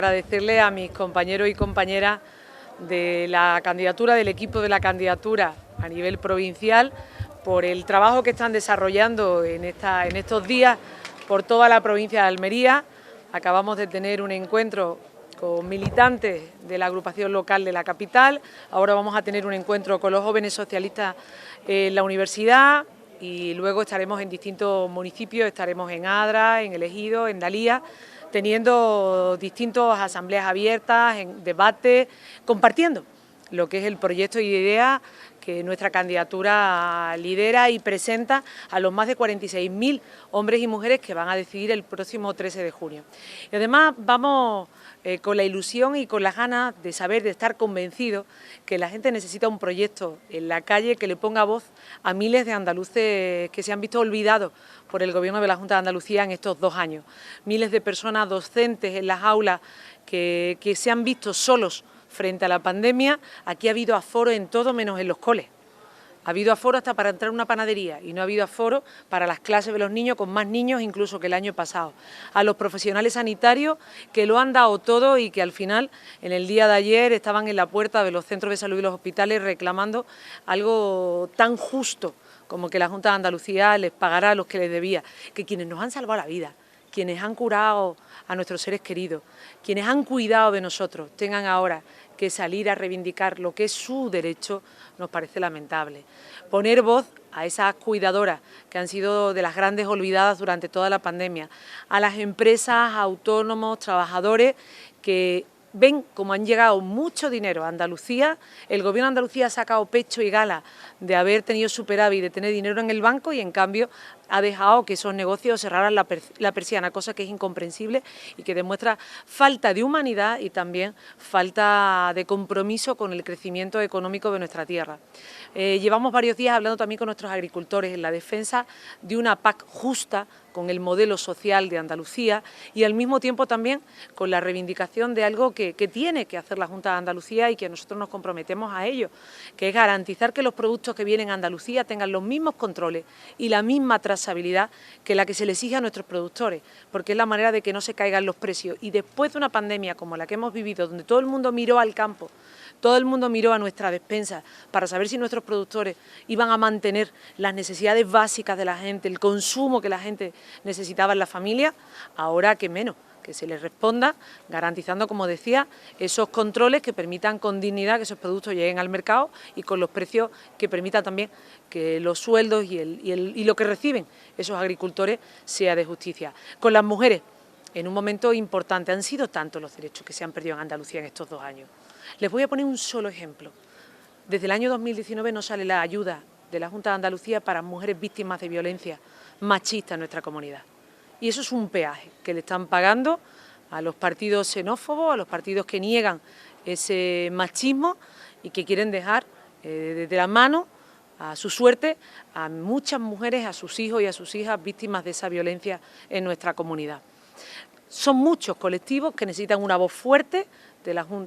Agradecerle a mis compañeros y compañeras de la candidatura, del equipo de la candidatura a nivel provincial, por el trabajo que están desarrollando en estos días por toda la provincia de Almería. Acabamos de tener un encuentro con militantes de la agrupación local de la capital, ahora vamos a tener un encuentro con los jóvenes socialistas en la universidad y luego estaremos en distintos municipios, estaremos en Adra, en El Ejido, en Dalía, teniendo distintas asambleas abiertas, en debate, compartiendo lo que es el proyecto y idea que nuestra candidatura lidera y presenta a los más de 46.000 hombres y mujeres que van a decidir el próximo 13 de junio. Y además vamos con la ilusión y con las ganas de saber, de estar convencidos que la gente necesita un proyecto en la calle que le ponga voz a miles de andaluces que se han visto olvidados por el Gobierno de la Junta de Andalucía en estos 2 años. Miles de personas docentes en las aulas que se han visto solos frente a la pandemia. Aquí ha habido aforo en todo menos en los coles. Ha habido aforo hasta para entrar a una panadería y no ha habido aforo para las clases de los niños, con más niños incluso que el año pasado. A los profesionales sanitarios que lo han dado todo y que al final, en el día de ayer, estaban en la puerta de los centros de salud y los hospitales reclamando algo tan justo como que la Junta de Andalucía les pagará a los que les debía, que quienes nos han salvado la vida, quienes han curado a nuestros seres queridos, quienes han cuidado de nosotros, tengan ahora que salir a reivindicar lo que es su derecho, nos parece lamentable. Poner voz a esas cuidadoras que han sido de las grandes olvidadas durante toda la pandemia, a las empresas, autónomos, trabajadores que ven cómo han llegado mucho dinero a Andalucía. El Gobierno de Andalucía ha sacado pecho y gala de haber tenido superávit, de tener dinero en el banco y en cambio ha dejado que esos negocios cerraran la persiana, cosa que es incomprensible y que demuestra falta de humanidad y también falta de compromiso con el crecimiento económico de nuestra tierra. Llevamos varios días hablando también con nuestros agricultores en la defensa de una PAC justa, con el modelo social de Andalucía y al mismo tiempo también con la reivindicación de algo que tiene que hacer la Junta de Andalucía y que nosotros nos comprometemos a ello, que es garantizar que los productos que vienen a Andalucía tengan los mismos controles y la misma trazabilidad que la que se le exige a nuestros productores, porque es la manera de que no se caigan los precios. Y después de una pandemia como la que hemos vivido, donde todo el mundo miró al campo, todo el mundo miró a nuestra despensa para saber si nuestros productores iban a mantener las necesidades básicas de la gente, el consumo que la gente necesitaba en la familia, ahora que menos, que se les responda garantizando, como decía, esos controles que permitan con dignidad que esos productos lleguen al mercado y con los precios que permitan también que los sueldos y lo que reciben esos agricultores sea de justicia. Con las mujeres, en un momento importante, han sido tantos los derechos que se han perdido en Andalucía en estos 2 años. Les voy a poner un solo ejemplo. Desde el año 2019 no sale la ayuda de la Junta de Andalucía para mujeres víctimas de violencia machista en nuestra comunidad. Y eso es un peaje que le están pagando a los partidos xenófobos, a los partidos que niegan ese machismo y que quieren dejar de la mano a su suerte a muchas mujeres, a sus hijos y a sus hijas víctimas de esa violencia en nuestra comunidad. Son muchos colectivos que necesitan una voz fuerte,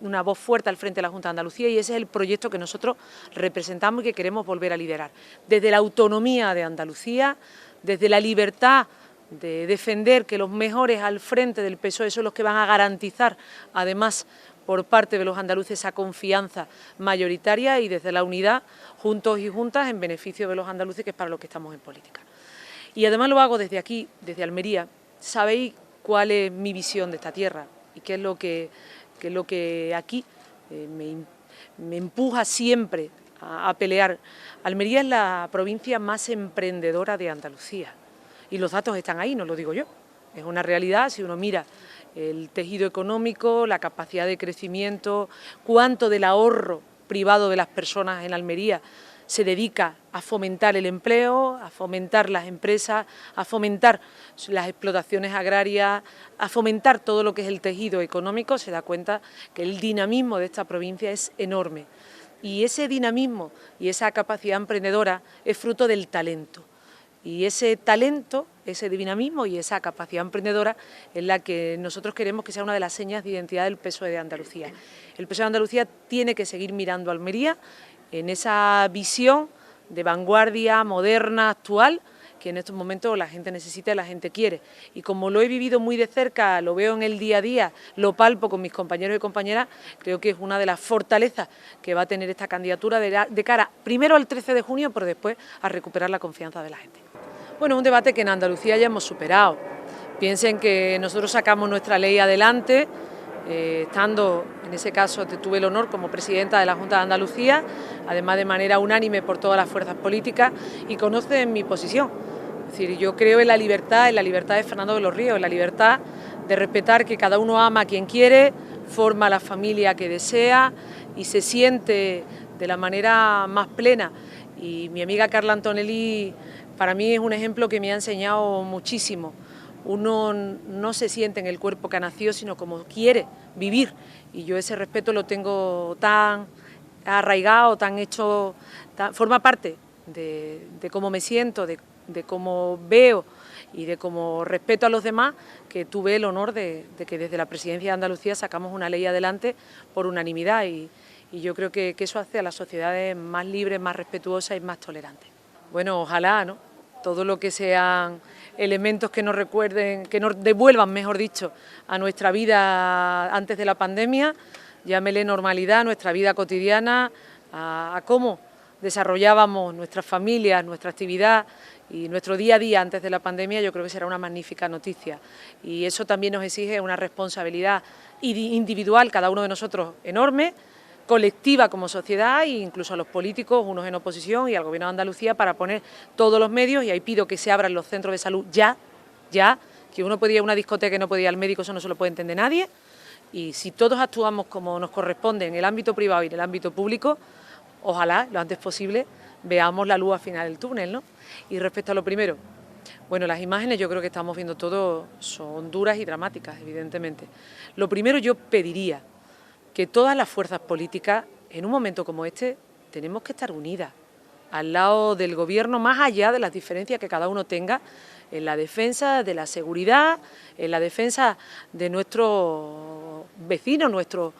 una voz fuerte al frente de la Junta de Andalucía y ese es el proyecto que nosotros representamos y que queremos volver a liderar. Desde la autonomía de Andalucía, desde la libertad de defender que los mejores al frente del PSOE son los que van a garantizar, además, por parte de los andaluces esa confianza mayoritaria y desde la unidad, juntos y juntas, en beneficio de los andaluces, que es para lo que estamos en política. Y además lo hago desde aquí, desde Almería. Sabéis cuál es mi visión de esta tierra y qué es lo que aquí me empuja siempre a pelear. Almería es la provincia más emprendedora de Andalucía y los datos están ahí, no lo digo yo, es una realidad. Si uno mira el tejido económico, la capacidad de crecimiento, cuánto del ahorro privado de las personas en Almería se dedica a fomentar el empleo, a fomentar las empresas, a fomentar las explotaciones agrarias, a fomentar todo lo que es el tejido económico, se da cuenta que el dinamismo de esta provincia es enorme. Y ese dinamismo y esa capacidad emprendedora es fruto del talento. Y ese talento, ese dinamismo y esa capacidad emprendedora es la que nosotros queremos que sea una de las señas de identidad del PSOE de Andalucía. El PSOE de Andalucía tiene que seguir mirando a Almería en esa visión de vanguardia moderna, actual, que en estos momentos la gente necesita y la gente quiere. Y como lo he vivido muy de cerca, lo veo en el día a día, lo palpo con mis compañeros y compañeras, creo que es una de las fortalezas que va a tener esta candidatura de cara primero al 13 de junio, pero después a recuperar la confianza de la gente. Bueno, es un debate que en Andalucía ya hemos superado. Piensen que nosotros sacamos nuestra ley adelante, estando, en ese caso, tuve el honor como presidenta de la Junta de Andalucía, además de manera unánime por todas las fuerzas políticas, y conocen mi posición. Es decir, yo creo en la libertad de Fernando de los Ríos, en la libertad de respetar que cada uno ama a quien quiere, forma la familia que desea y se siente de la manera más plena. Y mi amiga Carla Antonelli para mí es un ejemplo que me ha enseñado muchísimo. Uno no se siente en el cuerpo que ha nacido, sino como quiere vivir. Y yo ese respeto lo tengo tan arraigado, tan hecho, forma parte de cómo me siento, de cómo veo y de cómo respeto a los demás, que tuve el honor de que desde la Presidencia de Andalucía sacamos una ley adelante por unanimidad y yo creo que eso hace a las sociedades más libres, más respetuosas y más tolerantes. Bueno, ojalá, ¿no? Todo lo que sean elementos que nos recuerden, que nos devuelvan, mejor dicho, a nuestra vida antes de la pandemia, llámele normalidad, nuestra vida cotidiana, a cómo desarrollábamos nuestras familias, nuestra actividad y nuestro día a día antes de la pandemia, yo creo que será una magnífica noticia. Y eso también nos exige una responsabilidad individual, cada uno de nosotros, enorme, colectiva como sociedad e incluso a los políticos, unos en oposición y al Gobierno de Andalucía, para poner todos los medios, y ahí pido que se abran los centros de salud ya, que uno podía ir a una discoteca y no podía ir al médico, eso no se lo puede entender nadie, y si todos actuamos como nos corresponde en el ámbito privado y en el ámbito público, ojalá, lo antes posible, veamos la luz al final del túnel, ¿no? Y respecto a lo primero, bueno, las imágenes yo creo que estamos viendo todos son duras y dramáticas, evidentemente. Lo primero, yo pediría que todas las fuerzas políticas, en un momento como este, tenemos que estar unidas al lado del Gobierno, más allá de las diferencias que cada uno tenga, en la defensa de la seguridad, en la defensa de nuestros vecinos, nuestros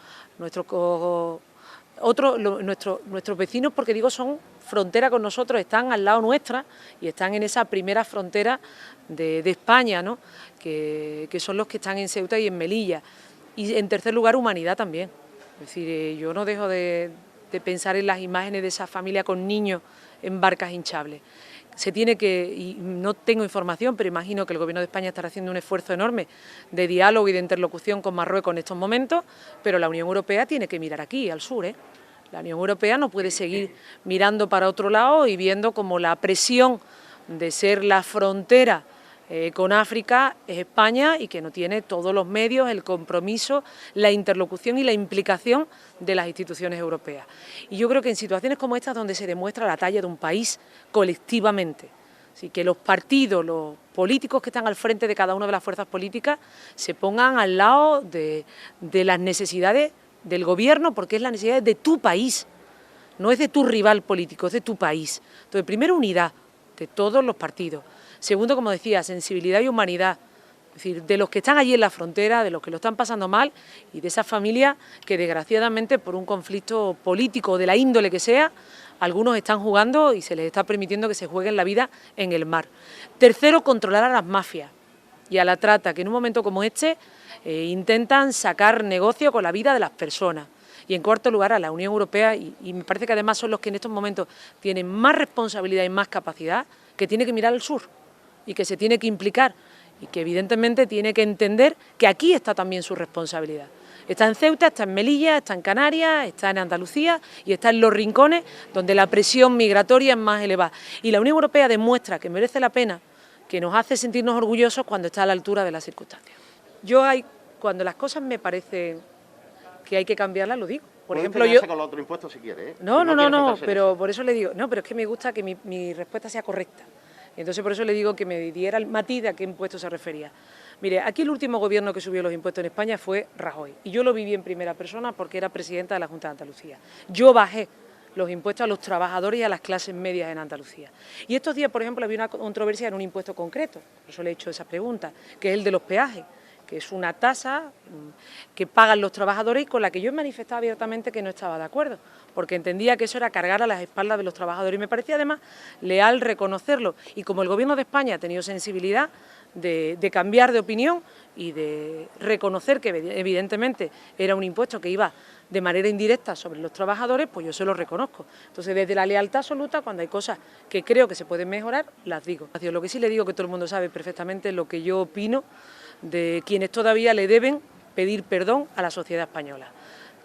vecinos, porque digo, son frontera con nosotros, están al lado nuestra y están en esa primera frontera de España, ¿no? que son los que están en Ceuta y en Melilla. Y en tercer lugar, humanidad también. Es decir, yo no dejo de pensar en las imágenes de esa familia con niños en barcas hinchables. Se tiene que, y no tengo información, pero imagino que el Gobierno de España estará haciendo un esfuerzo enorme de diálogo y de interlocución con Marruecos en estos momentos, pero la Unión Europea tiene que mirar aquí, al sur, ¿eh? La Unión Europea no puede seguir mirando para otro lado y viendo como la presión de ser la frontera con África es España y que no tiene todos los medios, el compromiso, la interlocución y la implicación de las instituciones europeas. Y yo creo que en situaciones como estas donde se demuestra la talla de un país colectivamente, así que los partidos, los políticos que están al frente de cada una de las fuerzas políticas se pongan al lado de las necesidades del Gobierno, porque es la necesidad de tu país, no es de tu rival político, es de tu país. Entonces, primero, unidad de todos los partidos. Segundo, como decía, sensibilidad y humanidad, es decir, de los que están allí en la frontera, de los que lo están pasando mal y de esas familias que desgraciadamente por un conflicto político de la índole que sea, algunos están jugando y se les está permitiendo que se jueguen la vida en el mar. Tercero, controlar a las mafias y a la trata, que en un momento como este intentan sacar negocio con la vida de las personas. Y en cuarto lugar, a la Unión Europea, y me parece que además son los que en estos momentos tienen más responsabilidad y más capacidad, que tiene que mirar al sur y que se tiene que implicar y que evidentemente tiene que entender que aquí está también su responsabilidad. Está en Ceuta, está en Melilla, está en Canarias, está en Andalucía y está en los rincones donde la presión migratoria es más elevada. Y la Unión Europea demuestra que merece la pena, que nos hace sentirnos orgullosos cuando está a la altura de las circunstancias. Cuando las cosas me parecen que hay que cambiarlas, lo digo. Por ejemplo, yo con los otros impuestos si quiere, ¿eh? No, pero por eso le digo, no, pero es que me gusta que mi respuesta sea correcta. Entonces, por eso le digo que me diera el matiz de a qué impuesto se refería. Mire, aquí el último gobierno que subió los impuestos en España fue Rajoy, y yo lo viví en primera persona porque era presidenta de la Junta de Andalucía. Yo bajé los impuestos a los trabajadores y a las clases medias en Andalucía. Y estos días, por ejemplo, había una controversia en un impuesto concreto, por eso le he hecho esa pregunta, que es el de los peajes. que es una tasa que pagan los trabajadores y con la que yo he manifestado abiertamente que no estaba de acuerdo, porque entendía que eso era cargar a las espaldas de los trabajadores y me parecía además leal reconocerlo. Y como el Gobierno de España ha tenido sensibilidad de cambiar de opinión y de reconocer que evidentemente era un impuesto que iba de manera indirecta sobre los trabajadores, pues yo se lo reconozco. Entonces, desde la lealtad absoluta, cuando hay cosas que creo que se pueden mejorar, las digo. Lo que sí le digo, que todo el mundo sabe perfectamente lo que yo opino de quienes todavía le deben pedir perdón a la sociedad española.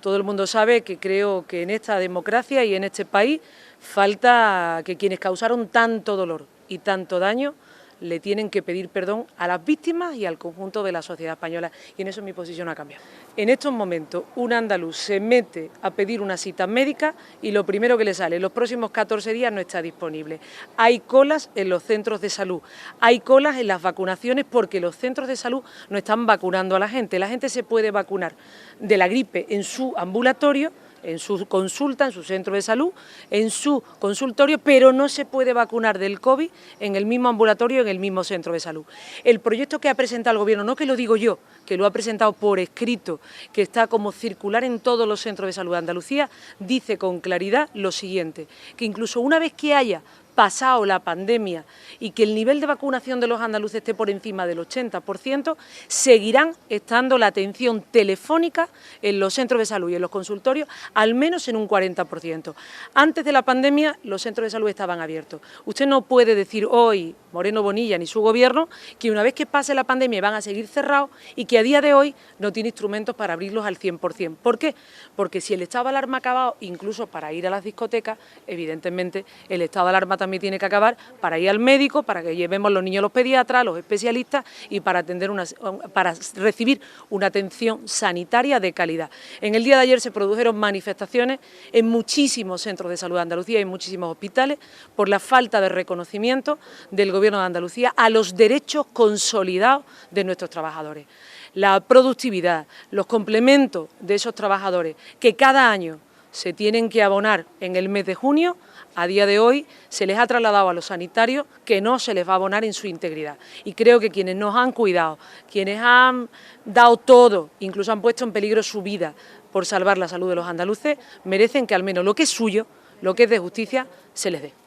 Todo el mundo sabe que creo que en esta democracia y en este país falta que quienes causaron tanto dolor y tanto daño le tienen que pedir perdón a las víctimas y al conjunto de la sociedad española, y en eso mi posición ha cambiado. En estos momentos un andaluz se mete a pedir una cita médica y lo primero que le sale, los próximos 14 días no está disponible. Hay colas en los centros de salud, hay colas en las vacunaciones porque los centros de salud no están vacunando a la gente se puede vacunar de la gripe en su ambulatorio, en su consulta, en su centro de salud, en su consultorio, pero no se puede vacunar del COVID en el mismo ambulatorio, en el mismo centro de salud. El proyecto que ha presentado el Gobierno, no que lo digo yo, que lo ha presentado por escrito, que está como circular en todos los centros de salud de Andalucía, dice con claridad lo siguiente, que incluso una vez que haya pasado la pandemia y que el nivel de vacunación de los andaluces esté por encima del 80%, seguirán estando la atención telefónica en los centros de salud y en los consultorios al menos en un 40%. Antes de la pandemia los centros de salud estaban abiertos. Usted no puede decir hoy, Moreno Bonilla ni su gobierno, que una vez que pase la pandemia van a seguir cerrados y que a día de hoy no tiene instrumentos para abrirlos al 100%. ¿Por qué? Porque si el estado de alarma ha acabado, incluso para ir a las discotecas, evidentemente el estado de alarma también tiene que acabar para ir al médico, para que llevemos los niños a los pediatras, a los especialistas y para recibir una atención sanitaria de calidad. En el día de ayer se produjeron manifestaciones en muchísimos centros de salud de Andalucía y en muchísimos hospitales por la falta de reconocimiento del Gobierno de Andalucía a los derechos consolidados de nuestros trabajadores. La productividad, los complementos de esos trabajadores que cada año se tienen que abonar en el mes de junio, a día de hoy se les ha trasladado a los sanitarios que no se les va a abonar en su integridad. Y creo que quienes nos han cuidado, quienes han dado todo, incluso han puesto en peligro su vida por salvar la salud de los andaluces, merecen que al menos lo que es suyo, lo que es de justicia, se les dé.